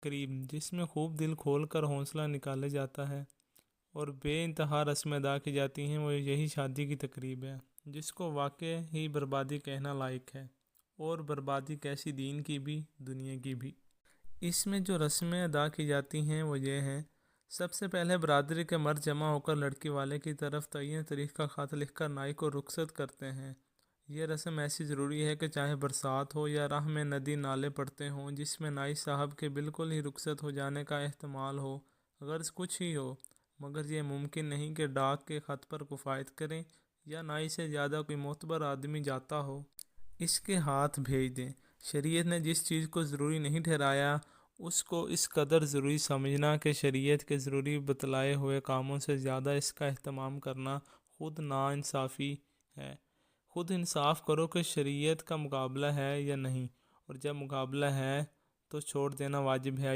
قریب جس میں خوب دل کھول کر حوصلہ نکالا جاتا ہے اور بے انتہا رسمیں ادا کی جاتی ہیں، وہ یہی شادی کی تقریب ہے، جس کو واقع ہی بربادی کہنا لائق ہے، اور بربادی کیسی دین کی بھی دنیا کی بھی۔ اس میں جو رسمیں ادا کی جاتی ہیں وہ یہ ہیں: سب سے پہلے برادری کے مرد جمع ہو کر لڑکی والے کی طرف تعین تاریخ کا خط لکھ کر نائی کو رخصت کرتے ہیں۔ یہ رسم ایسی ضروری ہے کہ چاہے برسات ہو یا راہ میں ندی نالے پڑتے ہوں، جس میں نائی صاحب کے بالکل ہی رخصت ہو جانے کا احتمال ہو، غرض کچھ ہی ہو، مگر یہ ممکن نہیں کہ ڈاک کے خط پر کفایت کریں یا نائی سے زیادہ کوئی معتبر آدمی جاتا ہو اس کے ہاتھ بھیج دیں۔ شریعت نے جس چیز کو ضروری نہیں ٹھہرایا اس کو اس قدر ضروری سمجھنا کہ شریعت کے ضروری بتلائے ہوئے کاموں سے زیادہ اس کا اہتمام کرنا خود ناانصافی ہے۔ خود انصاف کرو کہ شریعت کا مقابلہ ہے یا نہیں، اور جب مقابلہ ہے تو چھوڑ دینا واجب ہے